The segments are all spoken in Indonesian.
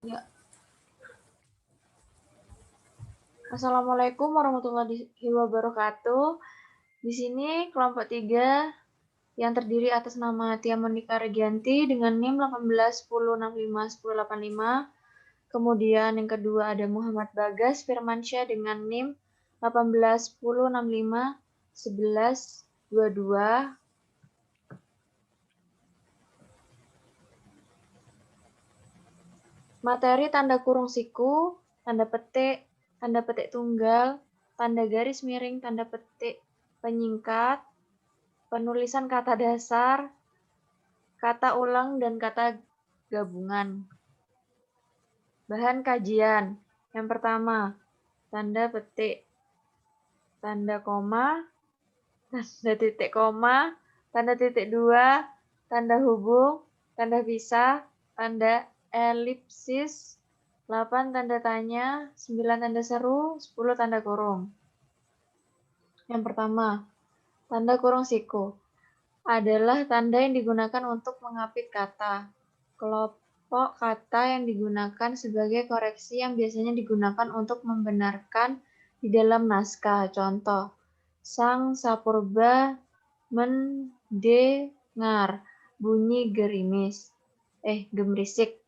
Ya. Assalamualaikum warahmatullahi wabarakatuh. Di sini kelompok 3 yang terdiri atas nama Tia Monika Regianti dengan NIM 1810651085. Kemudian yang kedua ada Muhammad Bagas Firmansyah dengan NIM 1810651122. Materi tanda kurung siku, tanda petik tunggal, tanda garis miring, tanda petik penyingkat, penulisan kata dasar, kata ulang, dan kata gabungan. Bahan kajian. Yang pertama, tanda petik, tanda koma, tanda titik koma, tanda titik dua, tanda hubung, tanda pisah, tanda elipsis, 8 tanda tanya, 9 tanda seru, 10 tanda kurung. Yang pertama, tanda kurung siku adalah tanda yang digunakan untuk mengapit kata. Kelompok kata yang digunakan sebagai koreksi yang biasanya digunakan untuk membenarkan di dalam naskah. Contoh, sang sapurba mendengar bunyi gemerisik.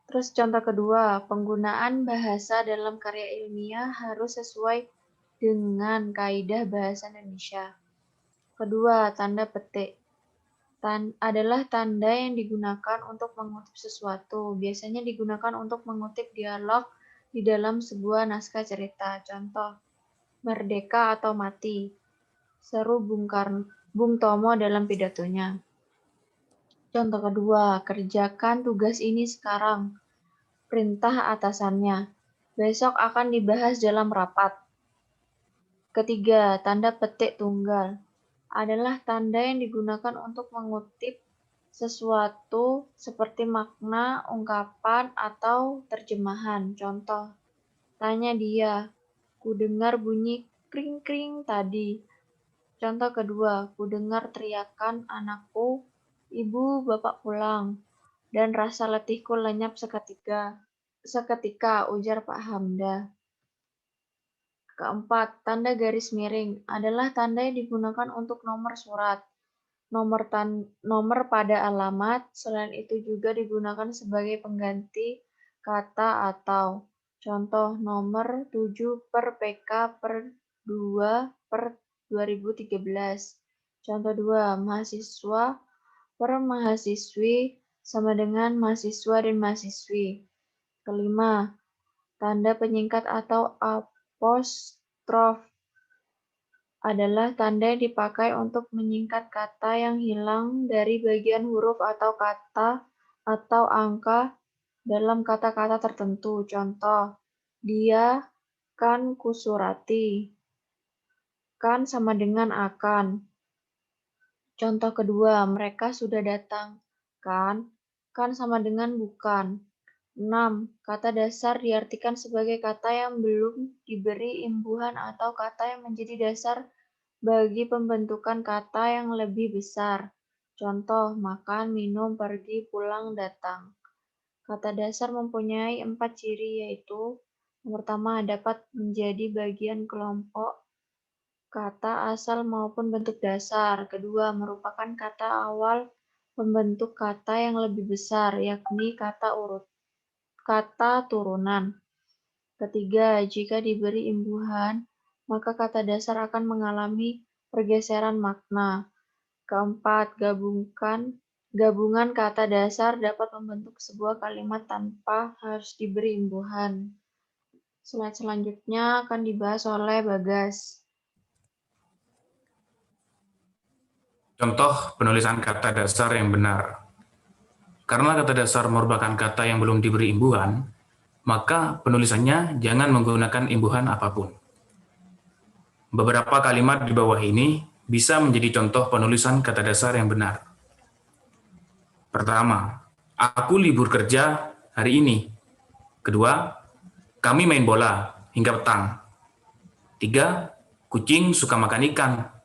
Terus contoh kedua, penggunaan bahasa dalam karya ilmiah harus sesuai dengan kaidah bahasa Indonesia. Kedua, tanda petik adalah tanda yang digunakan untuk mengutip sesuatu. Biasanya digunakan untuk mengutip dialog di dalam sebuah naskah cerita. Contoh, merdeka atau mati, seru Bung Tomo dalam pidatonya. Contoh kedua, kerjakan tugas ini sekarang. Perintah atasannya. Besok akan dibahas dalam rapat. Ketiga, tanda petik tunggal adalah tanda yang digunakan untuk mengutip sesuatu seperti makna, ungkapan, atau terjemahan. Contoh, tanya dia, ku dengar bunyi kring-kring tadi. Contoh kedua, ku dengar teriakan anakku, ibu bapak pulang, dan rasa letihku lenyap seketika, ujar Pak Hamda. Keempat, tanda garis miring adalah tanda yang digunakan untuk nomor surat, nomor pada alamat. Selain itu juga digunakan sebagai pengganti kata atau. Contoh, nomor 7 per PK per 2 per 2013. Contoh 2, mahasiswa per mahasiswi sama dengan mahasiswa dan mahasiswi. Kelima, tanda penyingkat atau apostrof adalah tanda yang dipakai untuk menyingkat kata yang hilang dari bagian huruf atau kata atau angka dalam kata-kata tertentu. Contoh, dia kan kusurati. Kan sama dengan akan. Contoh kedua, mereka sudah datang. Kan sama dengan bukan. 6. Kata dasar diartikan sebagai kata yang belum diberi imbuhan atau kata yang menjadi dasar bagi pembentukan kata yang lebih besar. Contoh, makan, minum, pergi, pulang, datang. Kata dasar mempunyai 4 ciri, yaitu yang pertama, dapat menjadi bagian kelompok kata asal maupun bentuk dasar. Kedua, merupakan kata awal pembentuk kata yang lebih besar, yakni kata turunan. Ketiga, jika diberi imbuhan, maka kata dasar akan mengalami pergeseran makna. Keempat, gabungan kata dasar dapat membentuk sebuah kalimat tanpa harus diberi imbuhan. Slide selanjutnya akan dibahas oleh Bagas. Contoh penulisan kata dasar yang benar. Karena kata dasar merupakan kata yang belum diberi imbuhan, maka penulisannya jangan menggunakan imbuhan apapun. Beberapa kalimat di bawah ini bisa menjadi contoh penulisan kata dasar yang benar. Pertama, aku libur kerja hari ini. Kedua, kami main bola hingga petang. 3. Kucing suka makan ikan.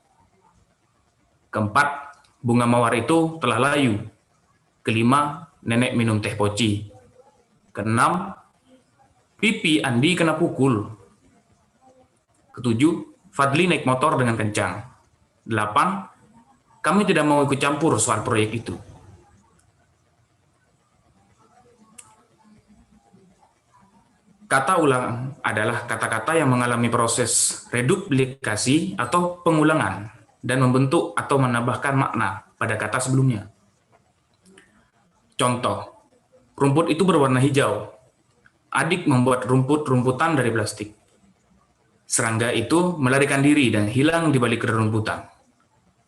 Keempat, bunga mawar itu telah layu. Kelima, nenek minum teh poci. Keenam, pipi Andi kena pukul. Ketujuh, Fadli naik motor dengan kencang. 8, kami tidak mau ikut campur soal proyek itu. Kata ulang adalah kata-kata yang mengalami proses reduplikasi atau pengulangan dan membentuk atau menambahkan makna pada kata sebelumnya. Contoh, rumput itu berwarna hijau. Adik membuat rumputan dari plastik. Serangga itu melarikan diri dan hilang di balik rerumputan.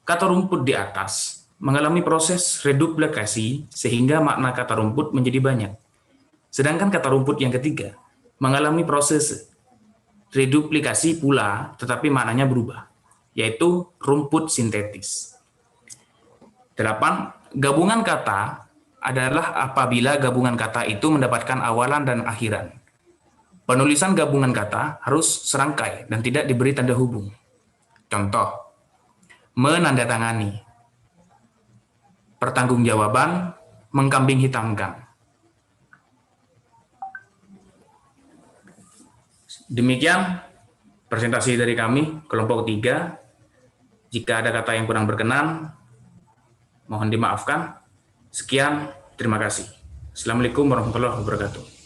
Kata rumput di atas mengalami proses reduplikasi sehingga makna kata rumput menjadi banyak. Sedangkan kata rumput yang ketiga mengalami proses reduplikasi pula tetapi maknanya berubah, yaitu rumput sintetis. 8. Gabungan kata adalah apabila gabungan kata itu mendapatkan awalan dan akhiran. Penulisan gabungan kata harus serangkai dan tidak diberi tanda hubung. Contoh, menandatangani, pertanggungjawaban, mengkambing hitamkan. Demikian presentasi dari kami, kelompok 3. Jika ada kata yang kurang berkenan, mohon dimaafkan. Sekian, terima kasih. Assalamualaikum warahmatullahi wabarakatuh.